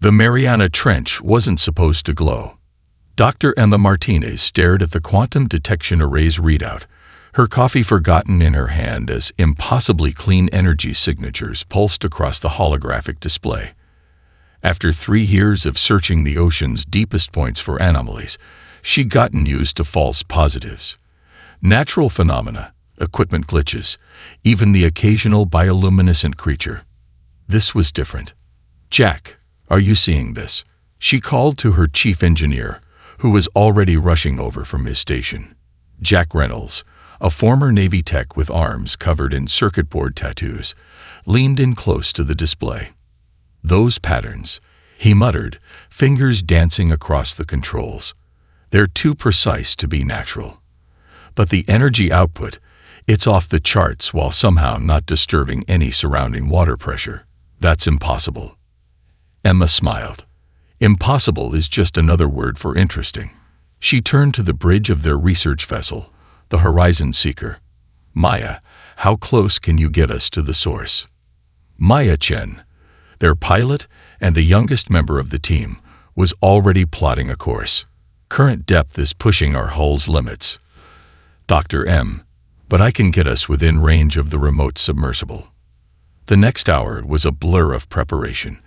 The Mariana Trench wasn't supposed to glow. Dr. Emma Martinez stared at the quantum detection array's readout, her coffee forgotten in her hand as impossibly clean energy signatures pulsed across the holographic display. After 3 years of searching the ocean's deepest points for anomalies, she'd gotten used to false positives. Natural phenomena, equipment glitches, even the occasional bioluminescent creature. This was different. "Jack, are you seeing this?" She called to her chief engineer, who was already rushing over from his station. Jack Reynolds, a former Navy tech with arms covered in circuit board tattoos, leaned in close to the display. "Those patterns," he muttered, fingers dancing across the controls. "They're too precise to be natural. But the energy output, it's off the charts while somehow not disturbing any surrounding water pressure. That's impossible." Emma smiled. Impossible is just another word for interesting. She turned to the bridge of their research vessel, the Horizon Seeker. "Maya, how close can you get us to the source?" Maya Chen, their pilot and the youngest member of the team, was already plotting a course. "Current depth is pushing our hull's limits, Dr. M, but I can get us within range of the remote submersible." The next hour was a blur of preparation.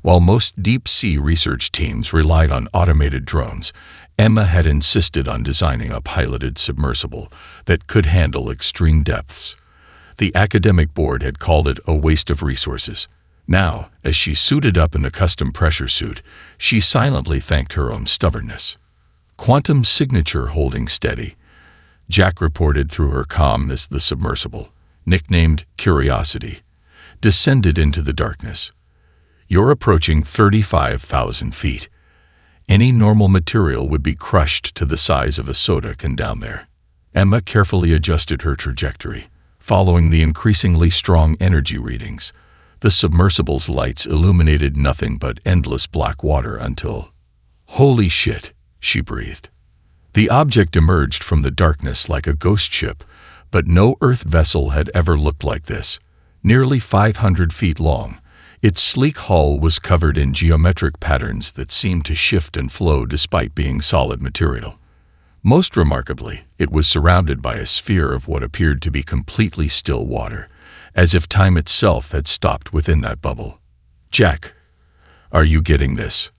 While most deep-sea research teams relied on automated drones, Emma had insisted on designing a piloted submersible that could handle extreme depths. The academic board had called it a waste of resources. Now, as she suited up in the custom pressure suit, she silently thanked her own stubbornness. "Quantum signature holding steady," Jack reported through her comm as the submersible, nicknamed Curiosity, descended into the darkness. "You're approaching 35,000 feet. Any normal material would be crushed to the size of a soda can down there." Emma carefully adjusted her trajectory, following the increasingly strong energy readings. The submersible's lights illuminated nothing but endless black water until... "Holy shit," she breathed. The object emerged from the darkness like a ghost ship, but no Earth vessel had ever looked like this. Nearly 500 feet long, its sleek hull was covered in geometric patterns that seemed to shift and flow despite being solid material. Most remarkably, it was surrounded by a sphere of what appeared to be completely still water, as if time itself had stopped within that bubble. "Jack, are you getting this?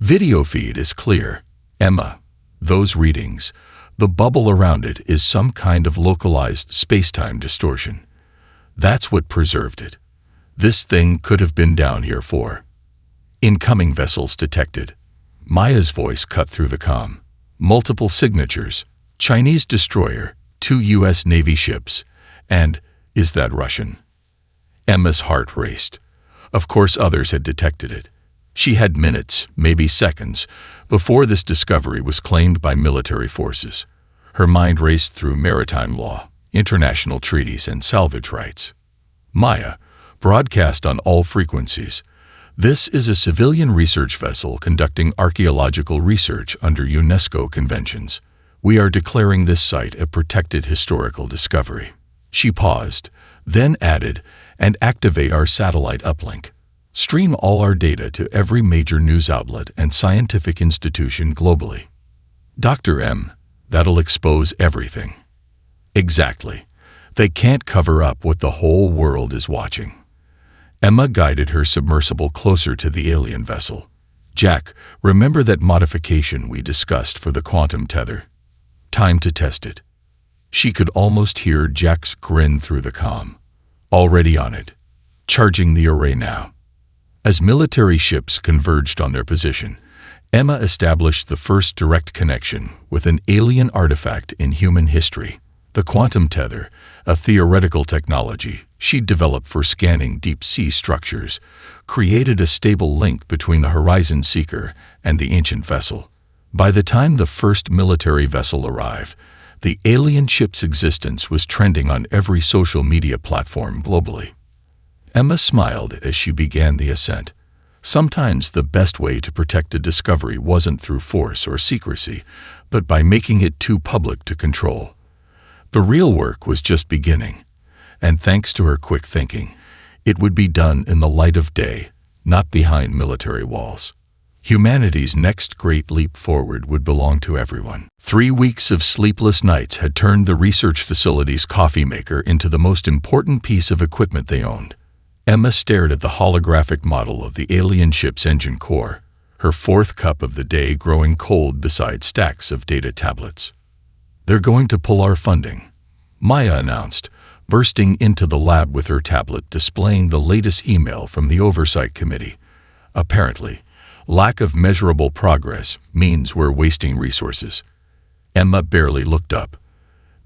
Video feed is clear. Emma, those readings, the bubble around it is some kind of localized space-time distortion. That's what preserved it. This thing could have been down here for..." "Incoming vessels detected." Maya's voice cut through the comm. "Multiple signatures, Chinese destroyer, 2 U.S. Navy ships, and, is that Russian?" Emma's heart raced. Of course others had detected it. She had minutes, maybe seconds, before this discovery was claimed by military forces. Her mind raced through maritime law, international treaties, and salvage rights. "Maya, broadcast on all frequencies. This is a civilian research vessel conducting archaeological research under UNESCO conventions. We are declaring this site a protected historical discovery." She paused, then added, "and activate our satellite uplink. Stream all our data to every major news outlet and scientific institution globally." "Dr. M, that'll expose everything." "Exactly. They can't cover up what the whole world is watching." Emma guided her submersible closer to the alien vessel. "Jack, remember that modification we discussed for the quantum tether? Time to test it." She could almost hear Jack's grin through the comm. "Already on it. Charging the array now." As military ships converged on their position, Emma established the first direct connection with an alien artifact in human history. The quantum tether, a theoretical technology she'd developed for scanning deep-sea structures, created a stable link between the Horizon Seeker and the ancient vessel. By the time the first military vessel arrived, the alien ship's existence was trending on every social media platform globally. Emma smiled as she began the ascent. Sometimes the best way to protect a discovery wasn't through force or secrecy, but by making it too public to control. The real work was just beginning, and thanks to her quick thinking, it would be done in the light of day, not behind military walls. Humanity's next great leap forward would belong to everyone. 3 weeks of sleepless nights had turned the research facility's coffee maker into the most important piece of equipment they owned. Emma stared at the holographic model of the alien ship's engine core, her 4th cup of the day growing cold beside stacks of data tablets. "They're going to pull our funding," Maya announced, bursting into the lab with her tablet displaying the latest email from the Oversight Committee. Apparently, lack of measurable progress means we're wasting resources. Emma barely looked up.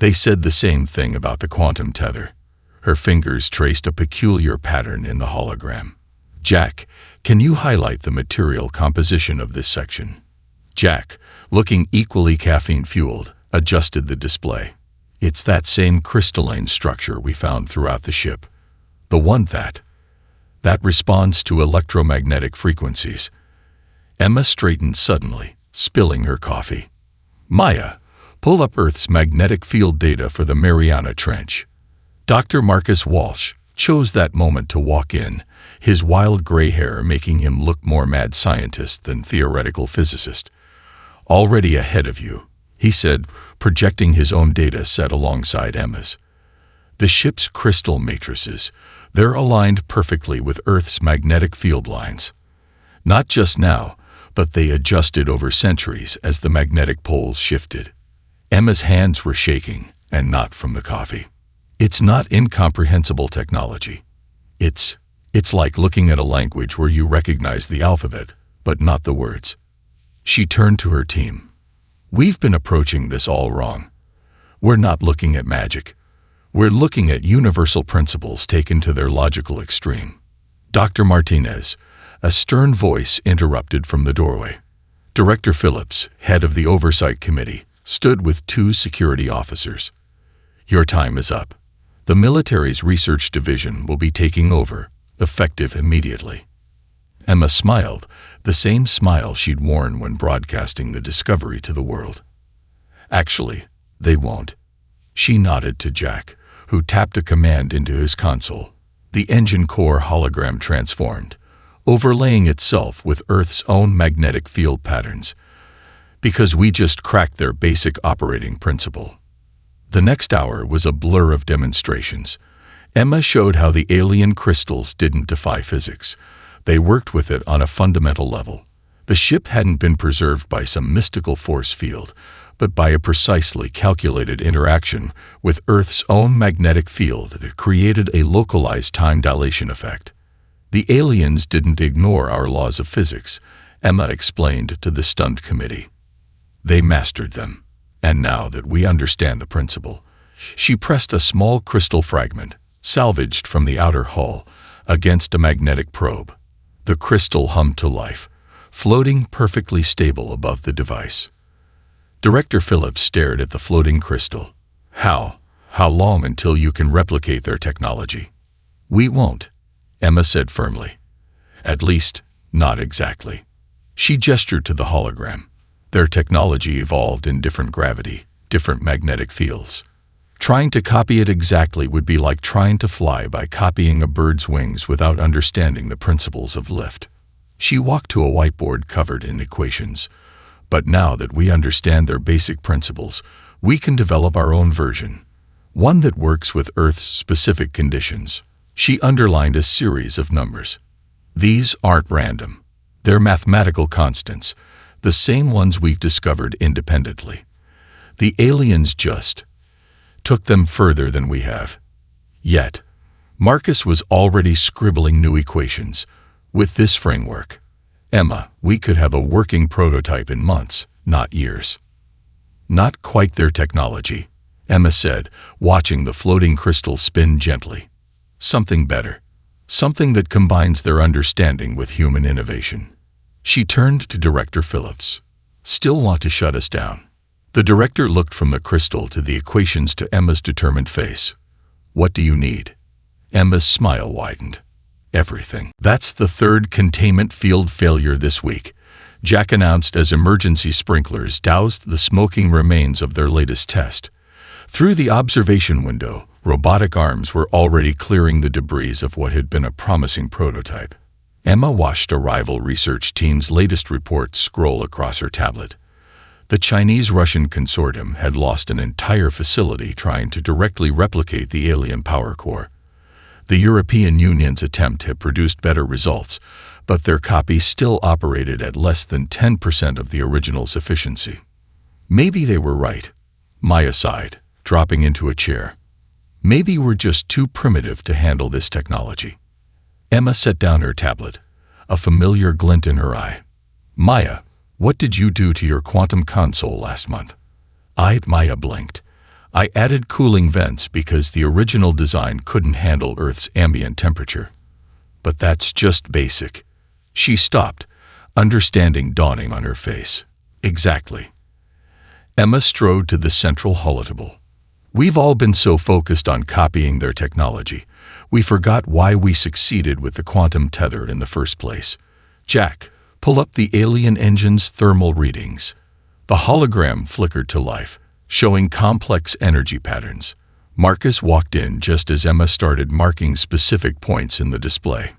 They said the same thing about the quantum tether. Her fingers traced a peculiar pattern in the hologram. "Jack, can you highlight the material composition of this section?" Jack, looking equally caffeine-fueled, adjusted the display. "It's that same crystalline structure we found throughout the ship. The one that responds to electromagnetic frequencies." Emma straightened suddenly, spilling her coffee. "Maya, pull up Earth's magnetic field data for the Mariana Trench." Dr. Marcus Walsh chose that moment to walk in, his wild gray hair making him look more mad scientist than theoretical physicist. "Already ahead of you," he said, projecting his own data set alongside Emma's. "The ship's crystal matrices, they're aligned perfectly with Earth's magnetic field lines. Not just now, but they adjusted over centuries as the magnetic poles shifted." Emma's hands were shaking, and not from the coffee. "It's not incomprehensible technology. It's like looking at a language where you recognize the alphabet, but not the words." She turned to her team. "We've been approaching this all wrong. We're not looking at magic. We're looking at universal principles taken to their logical extreme." "Dr. Martinez," a stern voice interrupted from the doorway. Director Phillips, head of the Oversight Committee, stood with 2 security officers. "Your time is up. The military's research division will be taking over, effective immediately." Emma smiled, the same smile she'd worn when broadcasting the discovery to the world. "Actually, they won't." She nodded to Jack, who tapped a command into his console. The engine core hologram transformed, overlaying itself with Earth's own magnetic field patterns. "Because we just cracked their basic operating principle." The next hour was a blur of demonstrations. Emma showed how the alien crystals didn't defy physics. They worked with it on a fundamental level. The ship hadn't been preserved by some mystical force field, but by a precisely calculated interaction with Earth's own magnetic field that created a localized time dilation effect. "The aliens didn't ignore our laws of physics," Emma explained to the stunned committee. "They mastered them. And now that we understand the principle," she pressed a small crystal fragment, salvaged from the outer hull, against a magnetic probe. The crystal hummed to life, floating perfectly stable above the device. Director Phillips stared at the floating crystal. How long until you can replicate their technology?" "We won't," Emma said firmly. "At least, not exactly." She gestured to the hologram. "Their technology evolved in different gravity, different magnetic fields. Trying to copy it exactly would be like trying to fly by copying a bird's wings without understanding the principles of lift." She walked to a whiteboard covered in equations. "But now that we understand their basic principles, we can develop our own version, one that works with Earth's specific conditions." She underlined a series of numbers. "These aren't random. They're mathematical constants, the same ones we've discovered independently. The aliens just took them further than we have." Yet, Marcus was already scribbling new equations. "With this framework, Emma, we could have a working prototype in months, not years." "Not quite their technology," Emma said, watching the floating crystal spin gently. "Something better. Something that combines their understanding with human innovation." She turned to Director Phillips. "Still want to shut us down?" The director looked from the crystal to the equations to Emma's determined face. "What do you need?" Emma's smile widened. "Everything." "That's the 3rd containment field failure this week," Jack announced as emergency sprinklers doused the smoking remains of their latest test. Through the observation window, robotic arms were already clearing the debris of what had been a promising prototype. Emma watched a rival research team's latest report scroll across her tablet. The Chinese-Russian consortium had lost an entire facility trying to directly replicate the alien power core. The European Union's attempt had produced better results, but their copy still operated at less than 10% of the original's efficiency. Maybe they were right, Maya sighed, dropping into a chair. Maybe we're just too primitive to handle this technology. Emma set down her tablet, a familiar glint in her eye. Maya, what did you do to your quantum console last month? Maya blinked. I added cooling vents because the original design couldn't handle Earth's ambient temperature. But that's just basic. She stopped, understanding dawning on her face. Exactly. Emma strode to the central holotable. We've all been so focused on copying their technology, we forgot why we succeeded with the quantum tether in the first place. Jack, pull up the alien engine's thermal readings. The hologram flickered to life, showing complex energy patterns. Marcus walked in just as Emma started marking specific points in the display.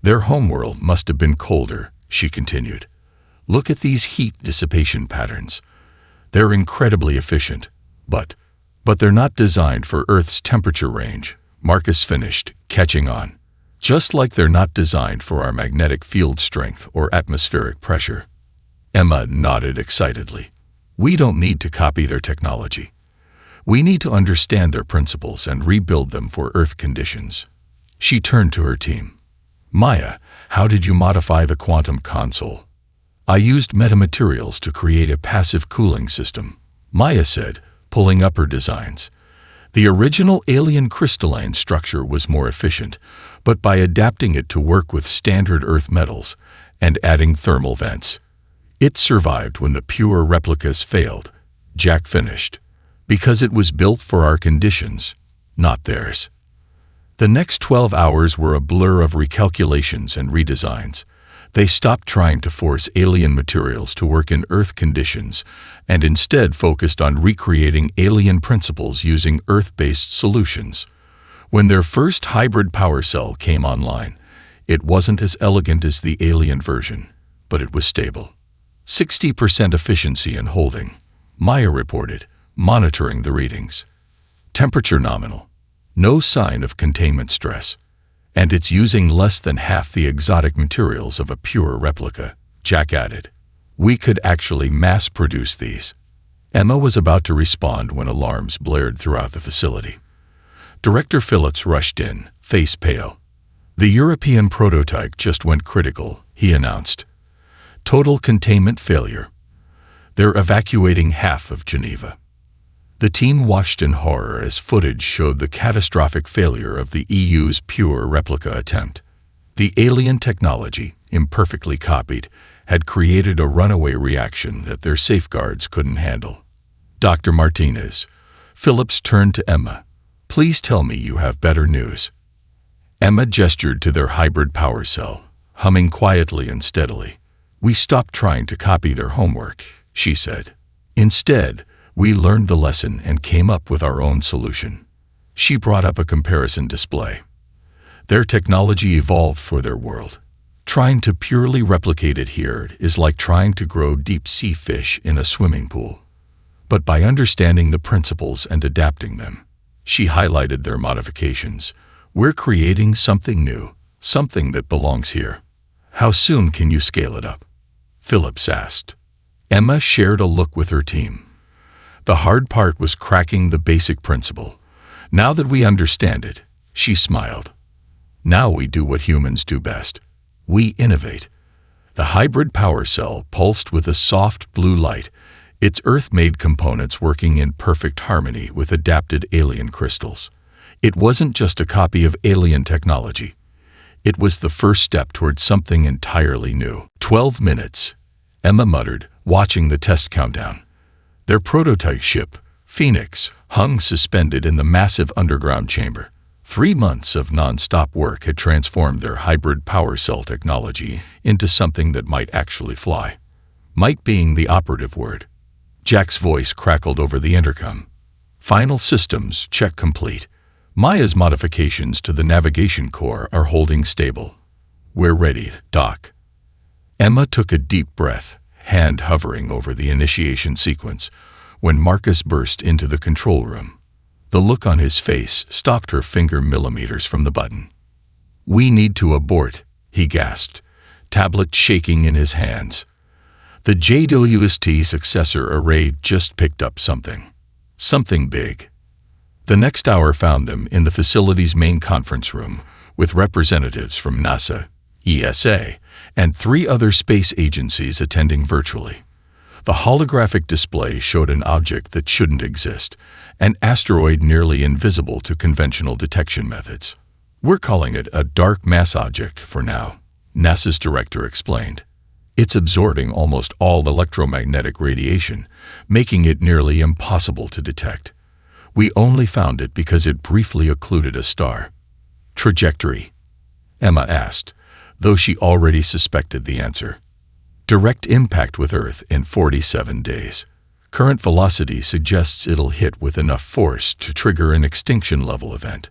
Their homeworld must have been colder, she continued. Look at these heat dissipation patterns. They're incredibly efficient, but they're not designed for Earth's temperature range, Marcus finished, catching on. Just like they're not designed for our magnetic field strength or atmospheric pressure. Emma nodded excitedly. We don't need to copy their technology. We need to understand their principles and rebuild them for Earth conditions. She turned to her team. Maya, how did you modify the quantum console? I used metamaterials to create a passive cooling system, Maya said, pulling up her designs. The original alien crystalline structure was more efficient, but by adapting it to work with standard Earth metals and adding thermal vents, it survived when the pure replicas failed, Jack finished, because it was built for our conditions, not theirs. The next 12 hours were a blur of recalculations and redesigns. They stopped trying to force alien materials to work in Earth conditions and instead focused on recreating alien principles using Earth-based solutions. When their first hybrid power cell came online, it wasn't as elegant as the alien version, but it was stable. 60% efficiency in holding, Maya reported, monitoring the readings. Temperature nominal. No sign of containment stress. And it's using less than half the exotic materials of a pure replica, Jack added. We could actually mass-produce these. Emma was about to respond when alarms blared throughout the facility. Director Phillips rushed in, face pale. The European prototype just went critical, he announced. Total containment failure. They're evacuating half of Geneva. The team watched in horror as footage showed the catastrophic failure of the EU's pure replica attempt. The alien technology, imperfectly copied, had created a runaway reaction that their safeguards couldn't handle. Dr. Martinez, Phillips turned to Emma. Please tell me you have better news. Emma gestured to their hybrid power cell, humming quietly and steadily. We stopped trying to copy their homework, she said. Instead, we learned the lesson and came up with our own solution. She brought up a comparison display. Their technology evolved for their world. Trying to purely replicate it here is like trying to grow deep-sea fish in a swimming pool. But by understanding the principles and adapting them, she highlighted their modifications. We're creating something new, something that belongs here. How soon can you scale it up? Phillips asked. Emma shared a look with her team. The hard part was cracking the basic principle. Now that we understand it, she smiled. Now we do what humans do best. We innovate. The hybrid power cell pulsed with a soft blue light, its Earth-made components working in perfect harmony with adapted alien crystals. It wasn't just a copy of alien technology. It was the first step towards something entirely new. 12 minutes, Emma muttered, watching the test countdown. Their prototype ship, Phoenix, hung suspended in the massive underground chamber. 3 months of non-stop work had transformed their hybrid power cell technology into something that might actually fly. Might being the operative word. Jack's voice crackled over the intercom. Final systems check complete. Maya's modifications to the navigation core are holding stable. "We're ready, Doc." Emma took a deep breath, hand hovering over the initiation sequence, when Marcus burst into the control room. The look on his face stopped her finger millimeters from the button. "We need to abort," he gasped, tablet shaking in his hands. The JWST successor array just picked up something big. The next hour found them in the facility's main conference room, with representatives from NASA, ESA, and 3 other space agencies attending virtually. The holographic display showed an object that shouldn't exist, an asteroid nearly invisible to conventional detection methods. "We're calling it a dark mass object for now," NASA's director explained. "It's absorbing almost all electromagnetic radiation, making it nearly impossible to detect. We only found it because it briefly occluded a star." "Trajectory?" Emma asked, though she already suspected the answer. "Direct impact with Earth in 47 days. Current velocity suggests it'll hit with enough force to trigger an extinction-level event."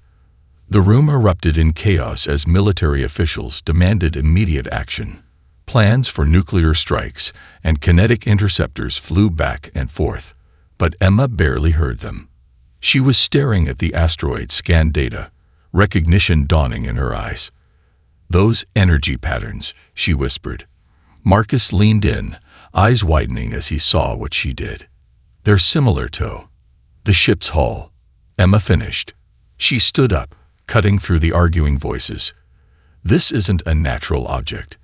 The room erupted in chaos as military officials demanded immediate action. Plans for nuclear strikes and kinetic interceptors flew back and forth, but Emma barely heard them. She was staring at the asteroid scan data, recognition dawning in her eyes. "Those energy patterns," she whispered. Marcus leaned in, eyes widening as he saw what she did. "They're similar to the ship's hull," Emma finished. She stood up, cutting through the arguing voices. "This isn't a natural object.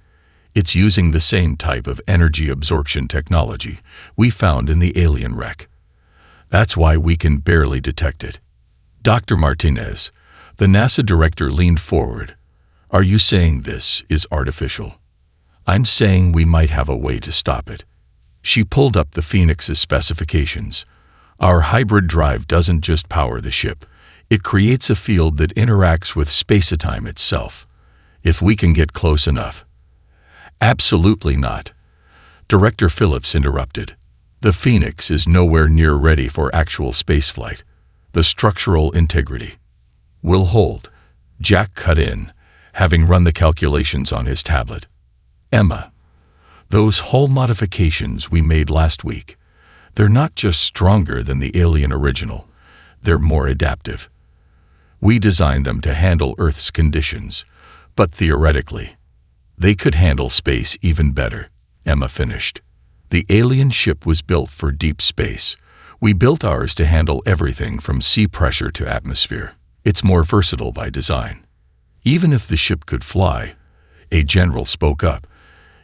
It's using the same type of energy absorption technology we found in the alien wreck. That's why we can barely detect it." "Dr. Martinez," the NASA director leaned forward. "Are you saying this is artificial?" "I'm saying we might have a way to stop it." She pulled up the Phoenix's specifications. "Our hybrid drive doesn't just power the ship. It creates a field that interacts with space-time itself. If we can get close enough." "Absolutely not," Director Phillips interrupted. "The Phoenix is nowhere near ready for actual spaceflight. The structural integrity will hold," Jack cut in, having run the calculations on his tablet. "Emma, those hull modifications we made last week, they're not just stronger than the alien original, they're more adaptive. We designed them to handle Earth's conditions, but theoretically, they could handle space even better," Emma finished. "The alien ship was built for deep space. We built ours to handle everything from sea pressure to atmosphere. It's more versatile by design. Even if the ship could fly," a general spoke up,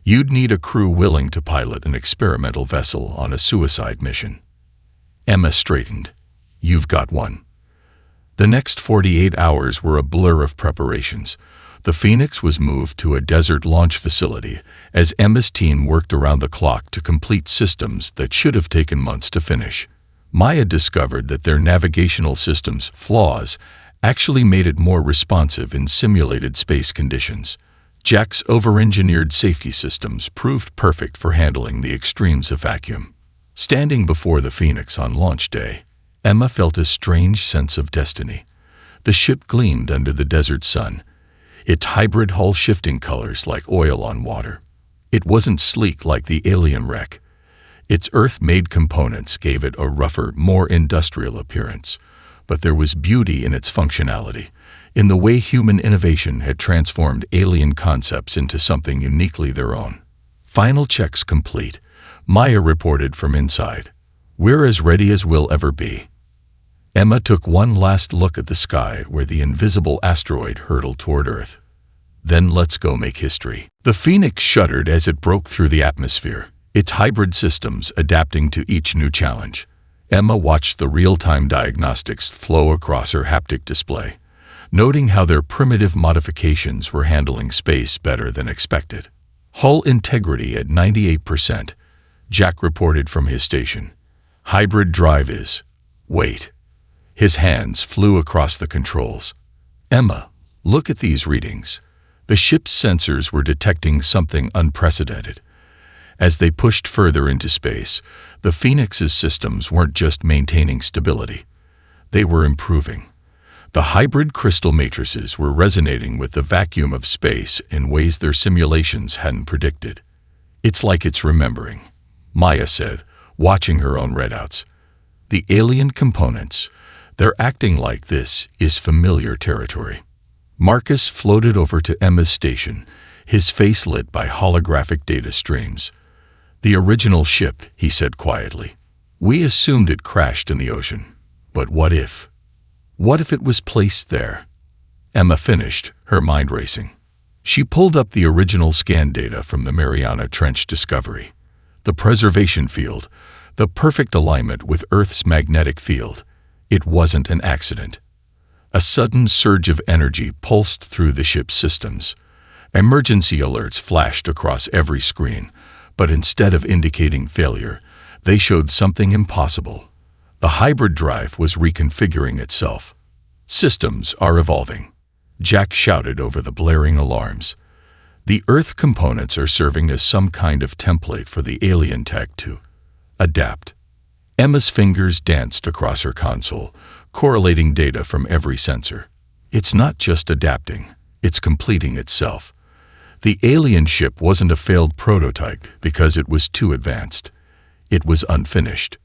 "you'd need a crew willing to pilot an experimental vessel on a suicide mission." Emma straightened. "You've got one." The next 48 hours were a blur of preparations. The Phoenix was moved to a desert launch facility as Emma's team worked around the clock to complete systems that should have taken months to finish. Maya discovered that their navigational system's flaws actually made it more responsive in simulated space conditions. Jack's over-engineered safety systems proved perfect for handling the extremes of vacuum. Standing before the Phoenix on launch day, Emma felt a strange sense of destiny. The ship gleamed under the desert sun, its hybrid hull shifting colors like oil on water. It wasn't sleek like the alien wreck. Its Earth-made components gave it a rougher, more industrial appearance, but there was beauty in its functionality, in the way human innovation had transformed alien concepts into something uniquely their own. "Final checks complete," Maya reported from inside. "We're as ready as we'll ever be." Emma took one last look at the sky where the invisible asteroid hurtled toward Earth. "Then let's go make history." The Phoenix shuddered as it broke through the atmosphere, its hybrid systems adapting to each new challenge. Emma watched the real-time diagnostics flow across her haptic display, noting how their primitive modifications were handling space better than expected. "Hull integrity at 98%, Jack reported from his station. "Hybrid drive is..." "Wait." His hands flew across the controls. "Emma, look at these readings." The ship's sensors were detecting something unprecedented. As they pushed further into space, the Phoenix's systems weren't just maintaining stability. They were improving. The hybrid crystal matrices were resonating with the vacuum of space in ways their simulations hadn't predicted. "It's like it's remembering," Maya said, watching her own readouts. "The alien components, they're acting like this is familiar territory." Marcus floated over to Emma's station, his face lit by holographic data streams. "The original ship," he said quietly. "We assumed it crashed in the ocean. But what if? What if it was placed there?" Emma finished, her mind racing. She pulled up the original scan data from the Mariana Trench discovery. The preservation field, the perfect alignment with Earth's magnetic field. It wasn't an accident. A sudden surge of energy pulsed through the ship's systems. Emergency alerts flashed across every screen, but instead of indicating failure, they showed something impossible. The hybrid drive was reconfiguring itself. "Systems are evolving," Jack shouted over the blaring alarms. "The Earth components are serving as some kind of template for the alien tech to adapt." Emma's fingers danced across her console, correlating data from every sensor. "It's not just adapting, it's completing itself." The alien ship wasn't a failed prototype because it was too advanced. It was unfinished.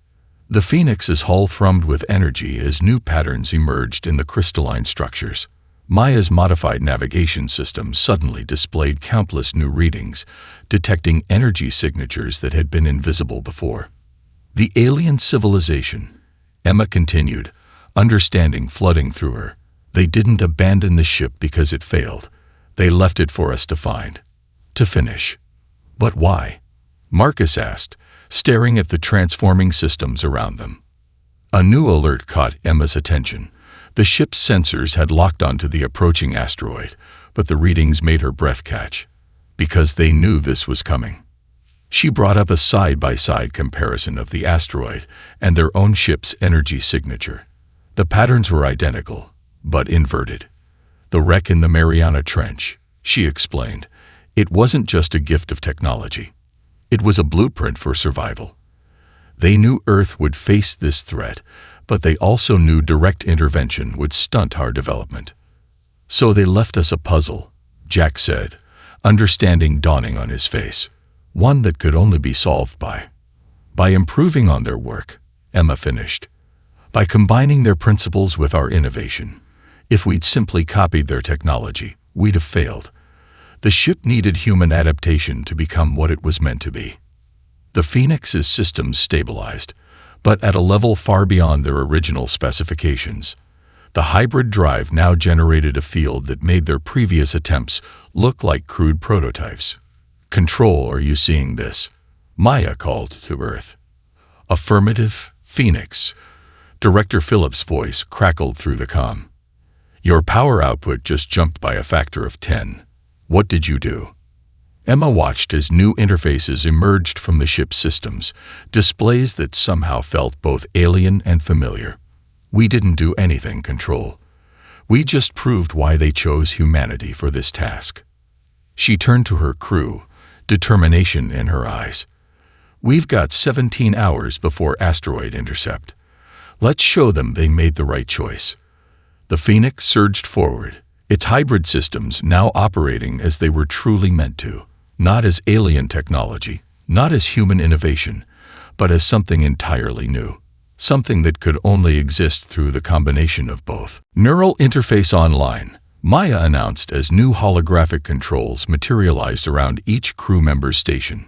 The Phoenix's hull thrummed with energy as new patterns emerged in the crystalline structures. Maya's modified navigation system suddenly displayed countless new readings, detecting energy signatures that had been invisible before. "The alien civilization," Emma continued, understanding flooding through her. "They didn't abandon the ship because it failed. They left it for us to find, to finish." "But why?" Marcus asked, staring at the transforming systems around them. A new alert caught Emma's attention. The ship's sensors had locked onto the approaching asteroid, but the readings made her breath catch. Because they knew this was coming. She brought up a side-by-side comparison of the asteroid and their own ship's energy signature. The patterns were identical, but inverted. "The wreck in the Mariana Trench," she explained. "It wasn't just a gift of technology. It was a blueprint for survival." They knew Earth would face this threat, but they also knew direct intervention would stunt our development. "So they left us a puzzle," Jack said, understanding dawning on his face. "One that could only be solved by improving on their work," Emma finished. "By combining their principles with our innovation. If we'd simply copied their technology, we'd have failed. The ship needed human adaptation to become what it was meant to be." The Phoenix's systems stabilized, but at a level far beyond their original specifications. The hybrid drive now generated a field that made their previous attempts look like crude prototypes. "Control, are you seeing this?" Maya called to Earth. "Affirmative, Phoenix." Director Phillips' voice crackled through the comm. "Your power output just jumped by a factor of 10. What did you do?" Emma watched as new interfaces emerged from the ship's systems, displays that somehow felt both alien and familiar. "We didn't do anything, Control. We just proved why they chose humanity for this task." She turned to her crew, determination in her eyes. "We've got 17 hours before asteroid intercept. Let's show them they made the right choice." The Phoenix surged forward, its hybrid systems now operating as they were truly meant to, not as alien technology, not as human innovation, but as something entirely new, something that could only exist through the combination of both. "Neural interface online," Maya announced as new holographic controls materialized around each crew member's station.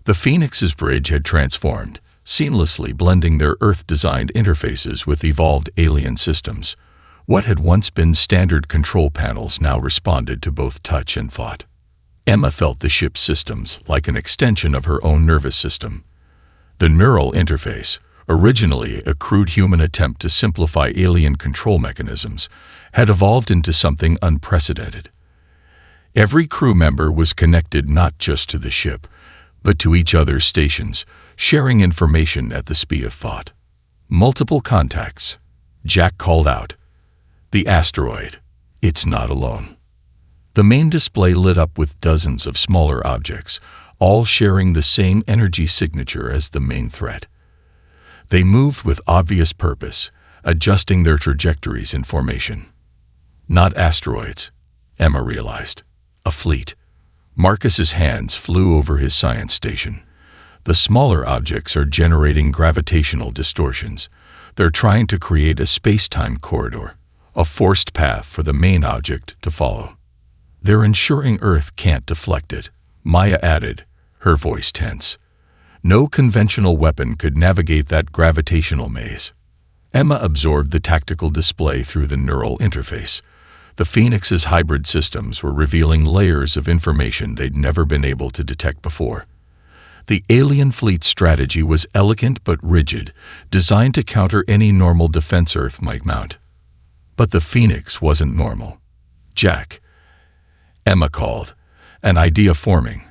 The Phoenix's bridge had transformed, seamlessly blending their Earth-designed interfaces with evolved alien systems. What had once been standard control panels now responded to both touch and thought. Emma felt the ship's systems like an extension of her own nervous system. The neural interface, originally a crude human attempt to simplify alien control mechanisms, had evolved into something unprecedented. Every crew member was connected not just to the ship, but to each other's stations, sharing information at the speed of thought. "Multiple contacts," Jack called out. "The asteroid. It's not alone." The main display lit up with dozens of smaller objects, all sharing the same energy signature as the main threat. They moved with obvious purpose, adjusting their trajectories in formation. Not asteroids, Emma realized. A fleet. Marcus's hands flew over his science station. The smaller objects are generating gravitational distortions. They're trying to create a space-time corridor, a forced path for the main object to follow. They're ensuring Earth can't deflect it, Maya added, her voice tense. No conventional weapon could navigate that gravitational maze. Emma absorbed the tactical display through the neural interface. The Phoenix's hybrid systems were revealing layers of information they'd never been able to detect before. The alien fleet's strategy was elegant but rigid, designed to counter any normal defense Earth might mount. But the Phoenix wasn't normal. Jack, Emma called, an idea forming.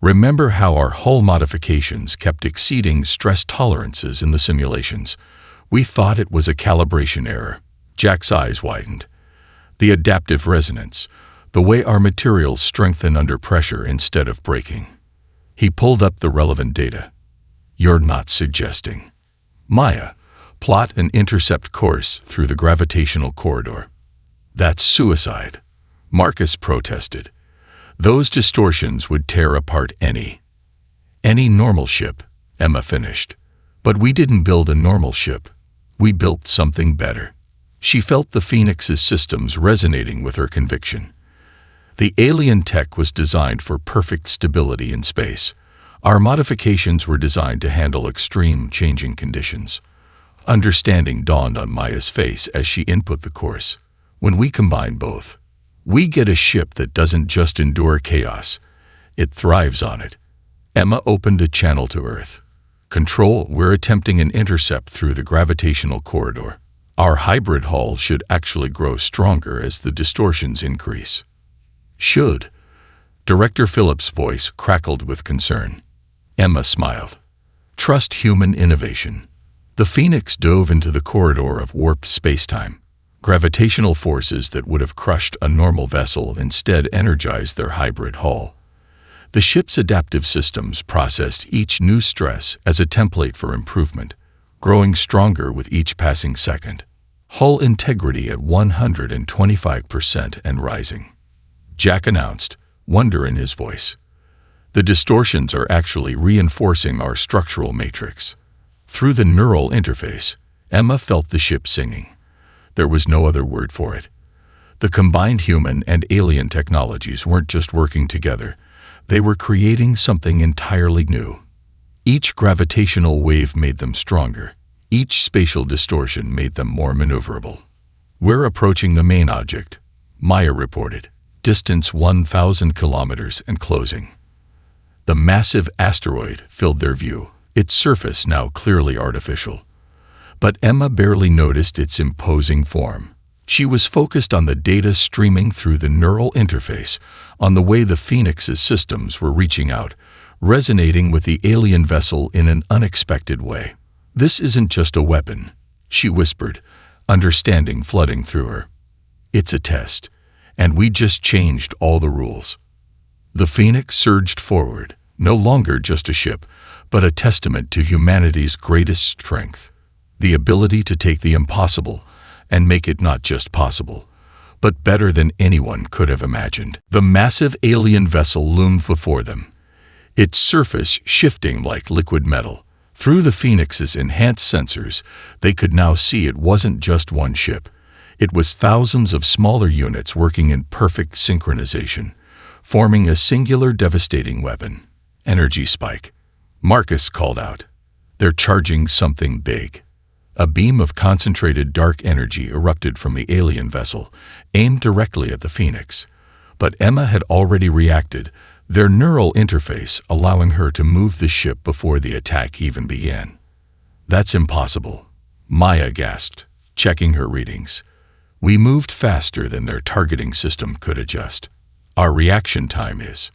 Remember how our hull modifications kept exceeding stress tolerances in the simulations? We thought it was a calibration error. Jack's eyes widened. The adaptive resonance, the way our materials strengthen under pressure instead of breaking. He pulled up the relevant data. You're not suggesting. Maya, plot an intercept course through the gravitational corridor. That's suicide, Marcus protested. Those distortions would tear apart any normal ship, Emma finished. But we didn't build a normal ship. We built something better. She felt the Phoenix's systems resonating with her conviction. The alien tech was designed for perfect stability in space. Our modifications were designed to handle extreme changing conditions. Understanding dawned on Maya's face as she input the course. When we combine both, we get a ship that doesn't just endure chaos, it thrives on it. Emma opened a channel to Earth. Control, we're attempting an intercept through the gravitational corridor. Our hybrid hull should actually grow stronger as the distortions increase. Should? Director Phillips' voice crackled with concern. Emma smiled. Trust human innovation. The Phoenix dove into the corridor of warped spacetime. Gravitational forces that would have crushed a normal vessel instead energized their hybrid hull. The ship's adaptive systems processed each new stress as a template for improvement, growing stronger with each passing second. Hull integrity at 125% and rising. Jack announced, wonder in his voice. The distortions are actually reinforcing our structural matrix. Through the neural interface, Emma felt the ship singing. There was no other word for it. The combined human and alien technologies weren't just working together. They were creating something entirely new. Each gravitational wave made them stronger. Each spatial distortion made them more maneuverable. We're approaching the main object, Maya reported. Distance 1,000 kilometers and closing. The massive asteroid filled their view, its surface now clearly artificial. But Emma barely noticed its imposing form. She was focused on the data streaming through the neural interface, on the way the Phoenix's systems were reaching out, resonating with the alien vessel in an unexpected way. This isn't just a weapon, she whispered, understanding flooding through her. It's a test, and we just changed all the rules. The Phoenix surged forward, no longer just a ship, but a testament to humanity's greatest strength. The ability to take the impossible and make it not just possible, but better than anyone could have imagined. The massive alien vessel loomed before them, its surface shifting like liquid metal. Through the Phoenix's enhanced sensors, they could now see it wasn't just one ship. It was thousands of smaller units working in perfect synchronization, forming a singular devastating weapon. Energy spike. Marcus called out. They're charging something big. A beam of concentrated dark energy erupted from the alien vessel, aimed directly at the Phoenix. But Emma had already reacted, their neural interface allowing her to move the ship before the attack even began. That's impossible, Maya gasped, checking her readings. We moved faster than their targeting system could adjust. Our reaction time is.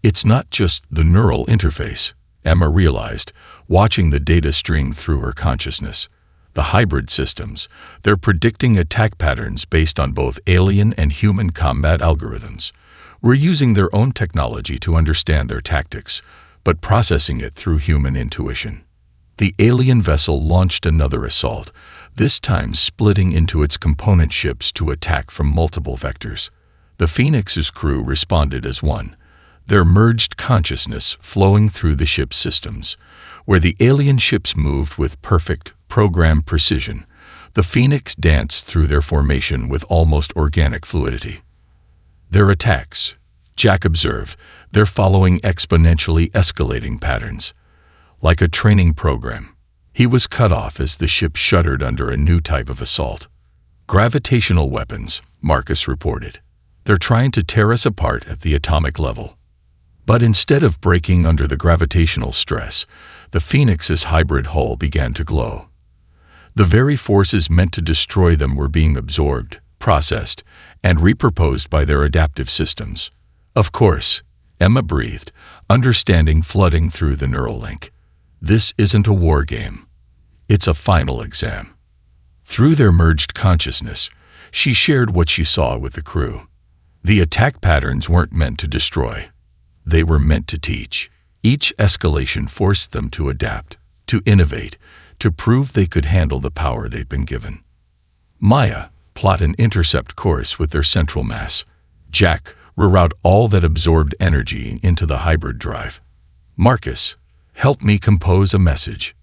It's not just the neural interface, Emma realized, watching the data stream through her consciousness. The hybrid systems, they're predicting attack patterns based on both alien and human combat algorithms. We're using their own technology to understand their tactics, but processing it through human intuition. The alien vessel launched another assault, this time splitting into its component ships to attack from multiple vectors. The Phoenix's crew responded as one, their merged consciousness flowing through the ship's systems. Where the alien ships moved with perfect, programmed precision, the Phoenix danced through their formation with almost organic fluidity. Their attacks, Jack observed, they're following exponentially escalating patterns. Like a training program, he was cut off as the ship shuddered under a new type of assault. Gravitational weapons, Marcus reported. They're trying to tear us apart at the atomic level. But instead of breaking under the gravitational stress, the Phoenix's hybrid hull began to glow. The very forces meant to destroy them were being absorbed, processed, and reproposed by their adaptive systems. Of course, Emma breathed, understanding flooding through the neural link. This isn't a war game. It's a final exam. Through their merged consciousness, she shared what she saw with the crew. The attack patterns weren't meant to destroy. They were meant to teach. Each escalation forced them to adapt, to innovate, to prove they could handle the power they'd been given. Maya, plot an intercept course with their central mass. Jack, reroute all that absorbed energy into the hybrid drive. Marcus, help me compose a message.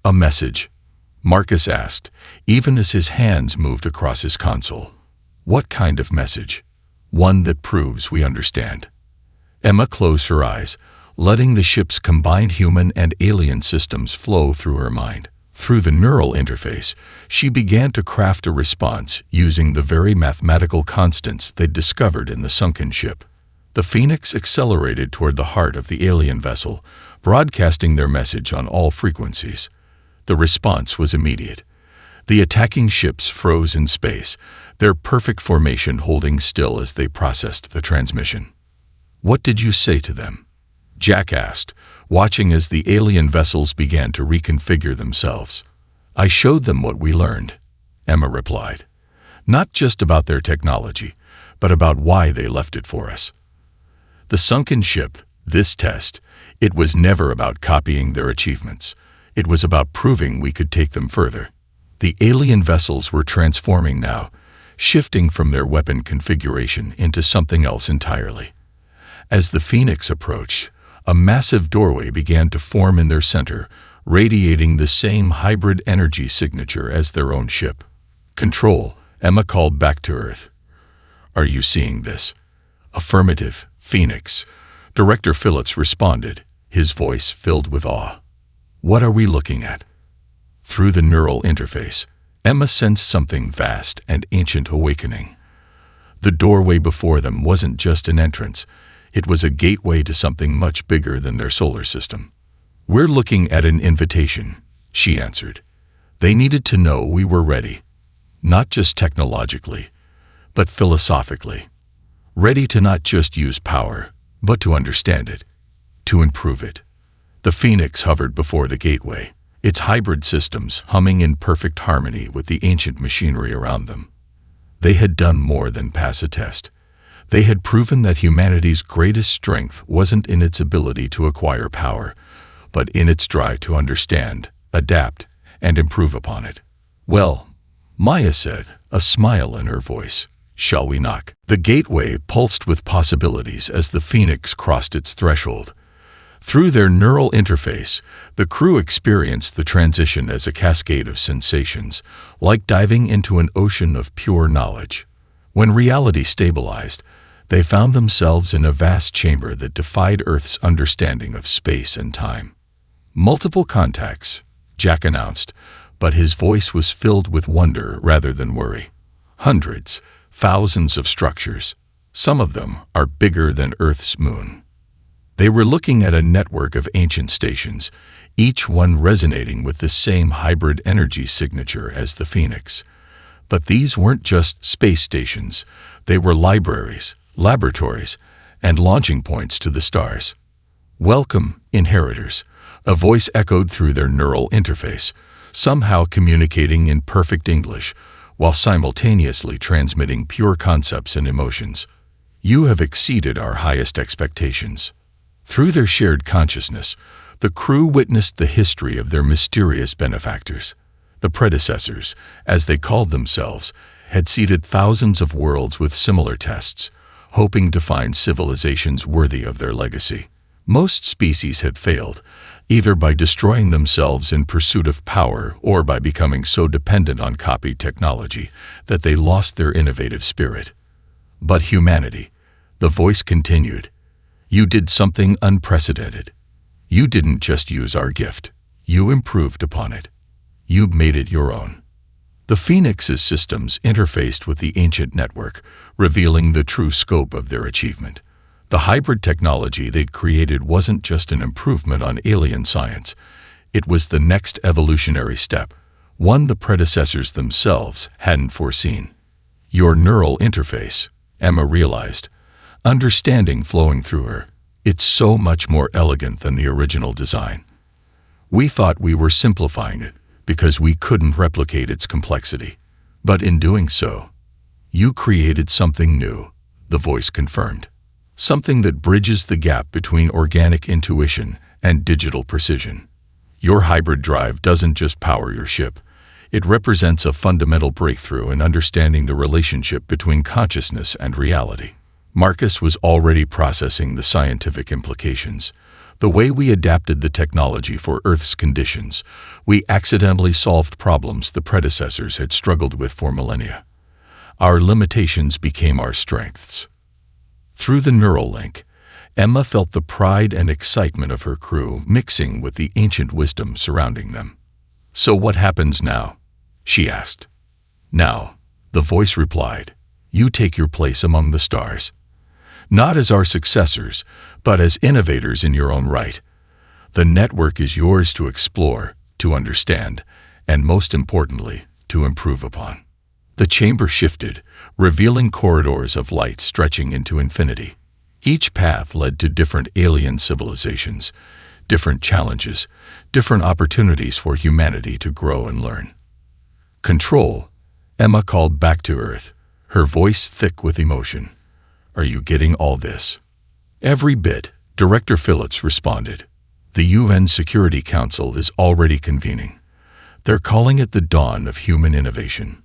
A message? Marcus asked, even as his hands moved across his console. What kind of message? One that proves we understand. Emma closed her eyes, letting the ship's combined human and alien systems flow through her mind. Through the neural interface, she began to craft a response using the very mathematical constants they'd discovered in the sunken ship. The Phoenix accelerated toward the heart of the alien vessel, broadcasting their message on all frequencies. The response was immediate. The attacking ships froze in space, their perfect formation holding still as they processed the transmission. What did you say to them? Jack asked, watching as the alien vessels began to reconfigure themselves. I showed them what we learned, Emma replied. Not just about their technology, but about why they left it for us. The sunken ship, this test, it was never about copying their achievements. It was about proving we could take them further. The alien vessels were transforming now, shifting from their weapon configuration into something else entirely. As the Phoenix approached, a massive doorway began to form in their center, radiating the same hybrid energy signature as their own ship. Control, Emma called back to Earth. Are you seeing this? Affirmative, Phoenix. Director Phillips responded, his voice filled with awe. What are we looking at? Through the neural interface, Emma sensed something vast and ancient awakening. The doorway before them wasn't just an entrance. It was a gateway to something much bigger than their solar system. We're looking at an invitation, she answered. They needed to know we were ready, not just technologically, but philosophically. Ready to not just use power, but to understand it, to improve it. The Phoenix hovered before the gateway, its hybrid systems humming in perfect harmony with the ancient machinery around them. They had done more than pass a test. They had proven that humanity's greatest strength wasn't in its ability to acquire power, but in its drive to understand, adapt, and improve upon it. Well, Maya said, a smile in her voice, shall we knock? The gateway pulsed with possibilities as the Phoenix crossed its threshold. Through their neural interface, the crew experienced the transition as a cascade of sensations, like diving into an ocean of pure knowledge. When reality stabilized, they found themselves in a vast chamber that defied Earth's understanding of space and time. Multiple contacts, Jack announced, but his voice was filled with wonder rather than worry. Hundreds, thousands of structures. Some of them are bigger than Earth's moon. They were looking at a network of ancient stations, each one resonating with the same hybrid energy signature as the Phoenix. But these weren't just space stations. They were libraries, laboratories, and launching points to the stars. Welcome, inheritors, a voice echoed through their neural interface, somehow communicating in perfect English, while simultaneously transmitting pure concepts and emotions. You have exceeded our highest expectations. Through their shared consciousness, the crew witnessed the history of their mysterious benefactors. The predecessors, as they called themselves, had seeded thousands of worlds with similar tests, hoping to find civilizations worthy of their legacy. Most species had failed, either by destroying themselves in pursuit of power or by becoming so dependent on copied technology that they lost their innovative spirit. But humanity, the voice continued, you did something unprecedented. You didn't just use our gift. You improved upon it. You made it your own. The Phoenix's systems interfaced with the ancient network, revealing the true scope of their achievement. The hybrid technology they'd created wasn't just an improvement on alien science. It was the next evolutionary step, one the predecessors themselves hadn't foreseen. Your neural interface, Emma realized, understanding flowing through her. It's so much more elegant than the original design. We thought we were simplifying it because we couldn't replicate its complexity. But in doing so, you created something new, the voice confirmed. Something that bridges the gap between organic intuition and digital precision. Your hybrid drive doesn't just power your ship. It represents a fundamental breakthrough in understanding the relationship between consciousness and reality. Marcus was already processing the scientific implications. The way we adapted the technology for Earth's conditions, we accidentally solved problems the predecessors had struggled with for millennia. Our limitations became our strengths. Through the neural link, Emma felt the pride and excitement of her crew mixing with the ancient wisdom surrounding them. So what happens now? She asked. Now, the voice replied, you take your place among the stars. Not as our successors, but as innovators in your own right. The network is yours to explore, to understand, and most importantly, to improve upon. The chamber shifted, revealing corridors of light stretching into infinity. Each path led to different alien civilizations, different challenges, different opportunities for humanity to grow and learn. Control, Emma called back to Earth, her voice thick with emotion. Are you getting all this? Every bit, Director Phillips responded. The UN Security Council is already convening. They're calling it the dawn of human innovation.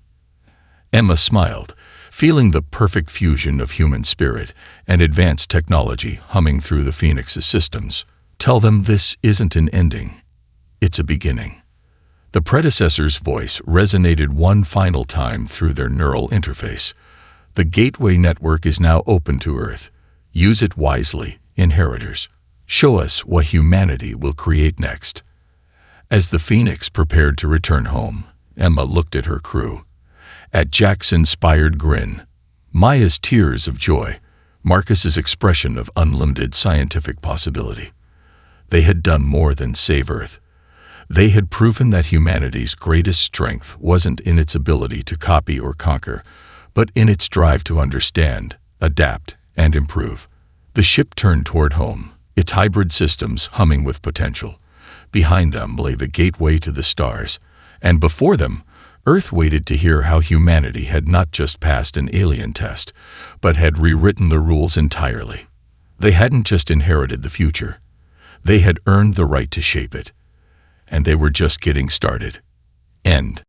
Emma smiled, feeling the perfect fusion of human spirit and advanced technology humming through the Phoenix's systems. Tell them this isn't an ending. It's a beginning. The predecessor's voice resonated one final time through their neural interface. The gateway network is now open to Earth. Use it wisely, inheritors. Show us what humanity will create next. As the Phoenix prepared to return home, Emma looked at her crew. At Jack's inspired grin, Maya's tears of joy, Marcus's expression of unlimited scientific possibility. They had done more than save Earth. They had proven that humanity's greatest strength wasn't in its ability to copy or conquer, but in its drive to understand, adapt, and improve. The ship turned toward home, its hybrid systems humming with potential. Behind them lay the gateway to the stars, and before them, Earth waited to hear how humanity had not just passed an alien test, but had rewritten the rules entirely. They hadn't just inherited the future. They had earned the right to shape it. And they were just getting started. End.